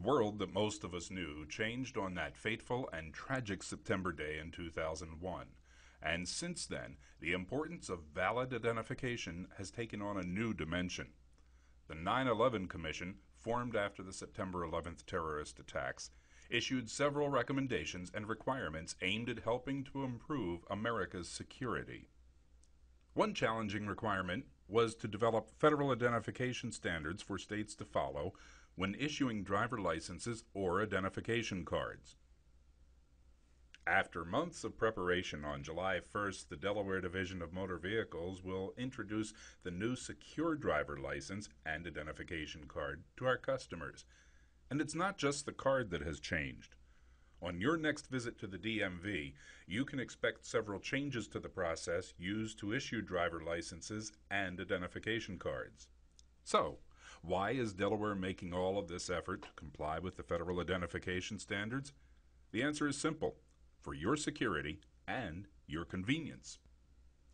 world that most of us knew changed on that fateful and tragic September day in 2001. And since then, the importance of valid identification has taken on a new dimension. The 9/11 Commission, formed after the September 11th terrorist attacks, issued several recommendations and requirements aimed at helping to improve America's security. One challenging requirement was to develop federal identification standards for states to follow when issuing driver licenses or identification cards. After months of preparation, on July 1st, the Delaware Division of Motor Vehicles will introduce the new secure driver license and identification card to our customers. And it's not just the card that has changed. On your next visit to the DMV, you can expect several changes to the process used to issue driver licenses and identification cards. So, why is Delaware making all of this effort to comply with the federal identification standards? The answer is simple: for your security and your convenience.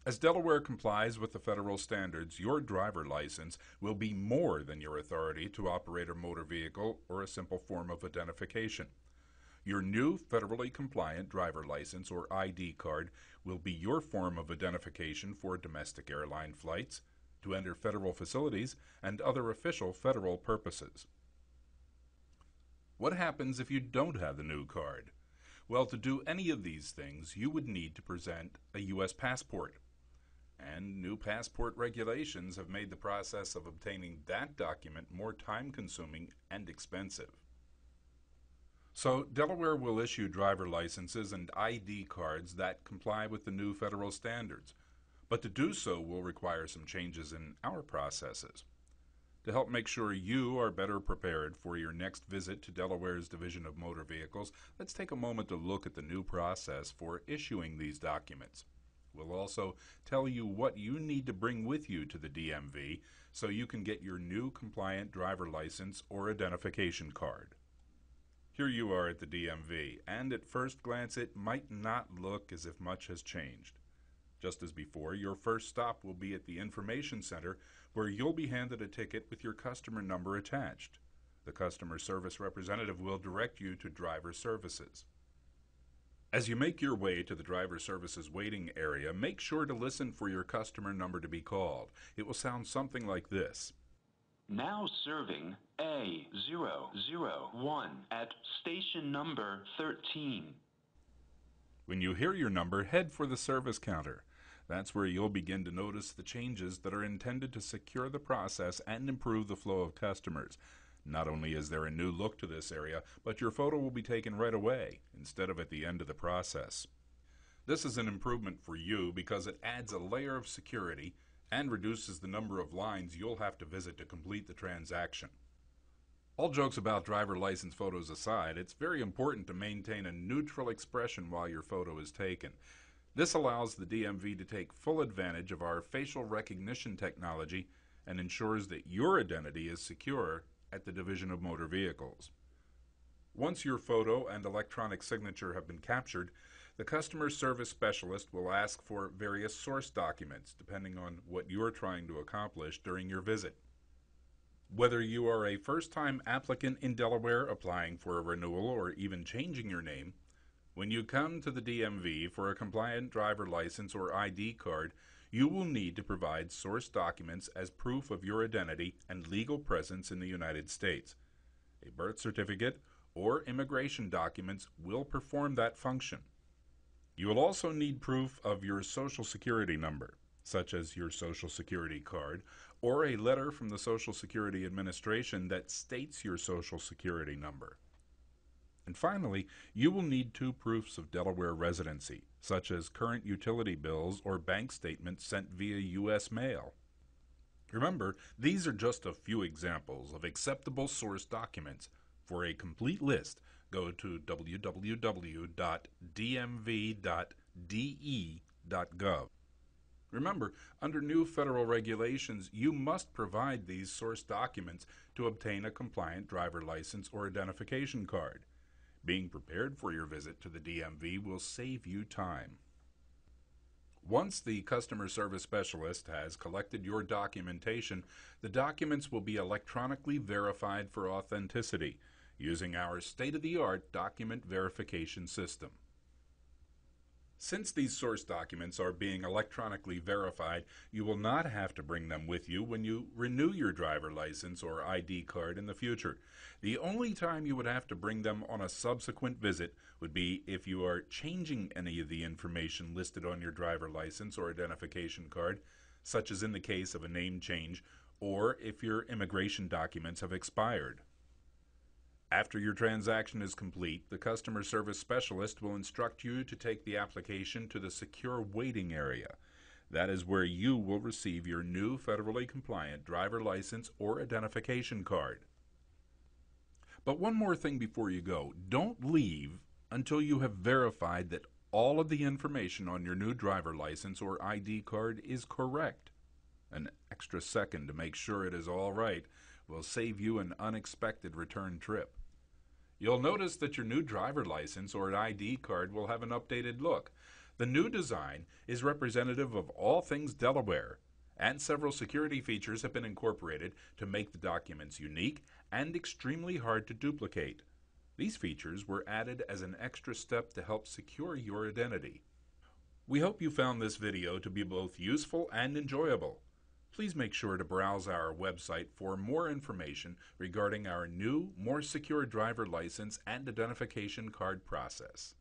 As Delaware complies with the federal standards, your driver license will be more than your authority to operate a motor vehicle or a simple form of identification. Your new federally compliant driver license or ID card will be your form of identification for domestic airline flights, to enter federal facilities, and other official federal purposes. What happens if you don't have the new card? Well, to do any of these things, you would need to present a U.S. passport. And new passport regulations have made the process of obtaining that document more time-consuming and expensive. So, Delaware will issue driver licenses and ID cards that comply with the new federal standards. But to do so will require some changes in our processes. To help make sure you are better prepared for your next visit to Delaware's Division of Motor Vehicles, let's take a moment to look at the new process for issuing these documents. We'll also tell you what you need to bring with you to the DMV so you can get your new compliant driver license or identification card. Here you are at the DMV, and at first glance it might not look as if much has changed. Just as before, your first stop will be at the Information Center, where you'll be handed a ticket with your customer number attached. The customer service representative will direct you to driver services. As you make your way to the driver services waiting area, make sure to listen for your customer number to be called. It will sound something like this. Now serving A001 at station number 13. When you hear your number, head for the service counter. That's where you'll begin to notice the changes that are intended to secure the process and improve the flow of customers. Not only is there a new look to this area, but your photo will be taken right away, instead of at the end of the process. This is an improvement for you because it adds a layer of security and reduces the number of lines you'll have to visit to complete the transaction. All jokes about driver license photos aside, it's very important to maintain a neutral expression while your photo is taken. This allows the DMV to take full advantage of our facial recognition technology and ensures that your identity is secure at the Division of Motor Vehicles. Once your photo and electronic signature have been captured, the customer service specialist will ask for various source documents depending on what you're trying to accomplish during your visit. Whether you are a first-time applicant in Delaware applying for a renewal or even changing your name, when you come to the DMV for a compliant driver license or ID card, you will need to provide source documents as proof of your identity and legal presence in the United States. A birth certificate or immigration documents will perform that function. You will also need proof of your Social Security number, such as your Social Security card, or a letter from the Social Security Administration that states your Social Security number. And finally, you will need 2 proofs of Delaware residency, such as current utility bills or bank statements sent via U.S. mail. Remember, these are just a few examples of acceptable source documents. For a complete list, go to www.dmv.de.gov. Remember, under new federal regulations, you must provide these source documents to obtain a compliant driver license or identification card. Being prepared for your visit to the DMV will save you time. Once the customer service specialist has collected your documentation, the documents will be electronically verified for authenticity. using our state-of-the-art document verification system. Since these source documents are being electronically verified, you will not have to bring them with you when you renew your driver license or ID card in the future. The only time you would have to bring them on a subsequent visit would be if you are changing any of the information listed on your driver license or identification card, such as in the case of a name change, or if your immigration documents have expired. After your transaction is complete, the customer service specialist will instruct you to take the application to the secure waiting area. That is where you will receive your new federally compliant driver license or identification card. But one more thing before you go. Don't leave until you have verified that all of the information on your new driver license or ID card is correct. An extra second to make sure it is all right will save you an unexpected return trip. You'll notice that your new driver license or ID card will have an updated look. The new design is representative of all things Delaware, and several security features have been incorporated to make the documents unique and extremely hard to duplicate. These features were added as an extra step to help secure your identity. We hope you found this video to be both useful and enjoyable. Please make sure to browse our website for more information regarding our new, more secure driver license and identification card process.